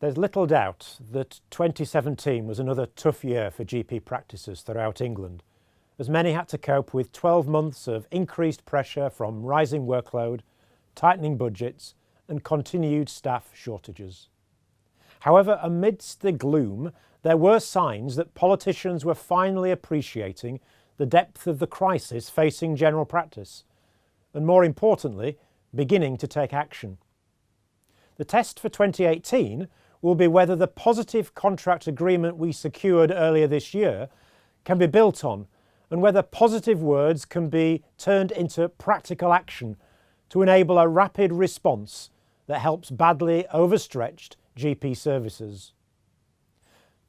There's little doubt that 2017 was another tough year for GP practices throughout England, as many had to cope with 12 months of increased pressure from rising workload, tightening budgets and continued staff shortages. However, amidst the gloom, there were signs that politicians were finally appreciating the depth of the crisis facing general practice, and more importantly, beginning to take action. The test for 2018 will be whether the positive contract agreement we secured earlier this year can be built on, and whether positive words can be turned into practical action to enable a rapid response that helps badly overstretched GP services.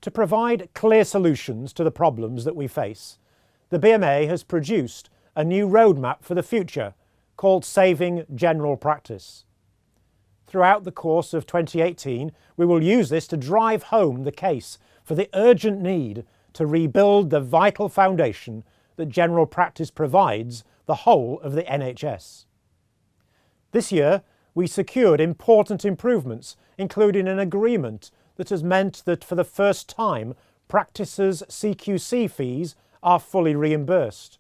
To provide clear solutions to the problems that we face, the BMA has produced a new roadmap for the future called Saving General Practice. Throughout the course of 2018, we will use this to drive home the case for the urgent need to rebuild the vital foundation that general practice provides the whole of the NHS. This year, we secured important improvements, including an agreement that has meant that for the first time, practices' CQC fees are fully reimbursed.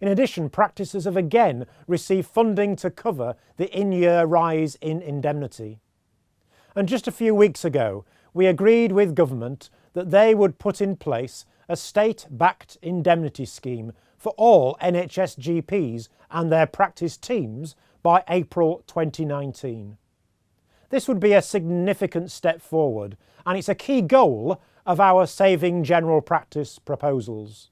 In addition, practices have again received funding to cover the in-year rise in indemnity. And just a few weeks ago, we agreed with government that they would put in place a state-backed indemnity scheme for all NHS GPs and their practice teams by April 2019. This would be a significant step forward, and it's a key goal of our Saving General Practice proposals.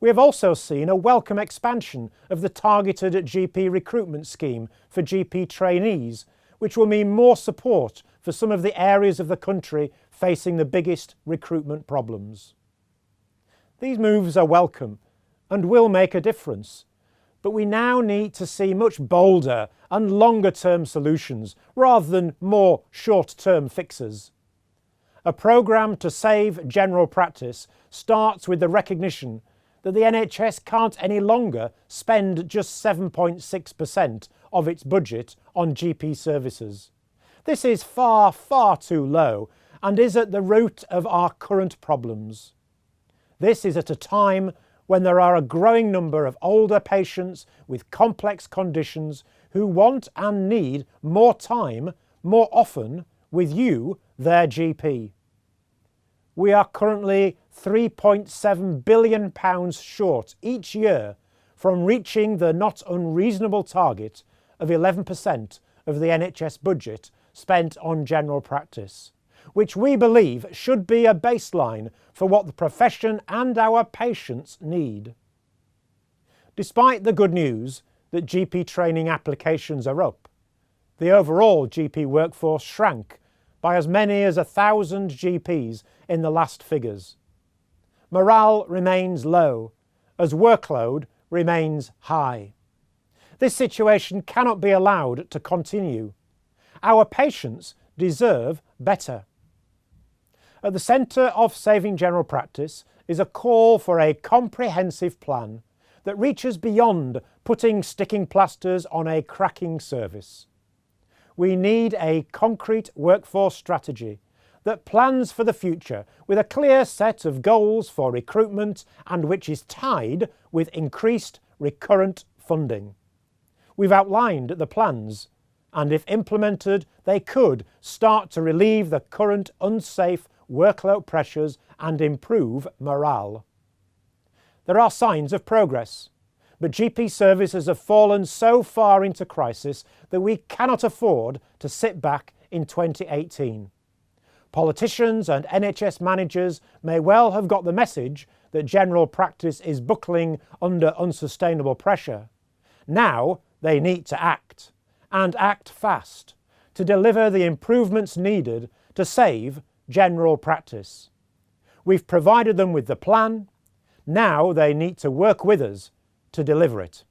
We have also seen a welcome expansion of the targeted GP recruitment scheme for GP trainees, which will mean more support for some of the areas of the country facing the biggest recruitment problems. These moves are welcome and will make a difference, but we now need to see much bolder and longer-term solutions rather than more short-term fixes. A programme to save general practice starts with the recognition that the NHS can't any longer spend just 7.6% of its budget on GP services. This is far, far too low and is at the root of our current problems. This is at a time when there are a growing number of older patients with complex conditions who want and need more time, more often, with you, their GP. We are currently £3.7 billion short each year from reaching the not unreasonable target of 11% of the NHS budget spent on general practice, which we believe should be a baseline for what the profession and our patients need. Despite the good news that GP training applications are up, the overall GP workforce shrank by as many as 1,000 GPs in the last figures. Morale remains low as workload remains high. This situation cannot be allowed to continue. Our patients deserve better. At the centre of Saving General Practice is a call for a comprehensive plan that reaches beyond putting sticking plasters on a cracking service. We need a concrete workforce strategy that plans for the future with a clear set of goals for recruitment and which is tied with increased recurrent funding. We've outlined the plans, and if implemented, they could start to relieve the current unsafe workload pressures and improve morale. There are signs of progress, but GP services have fallen so far into crisis that we cannot afford to sit back in 2018. Politicians and NHS managers may well have got the message that general practice is buckling under unsustainable pressure. Now they need to act, and act fast, to deliver the improvements needed to save general practice. We've provided them with the plan. Now they need to work with us to deliver it.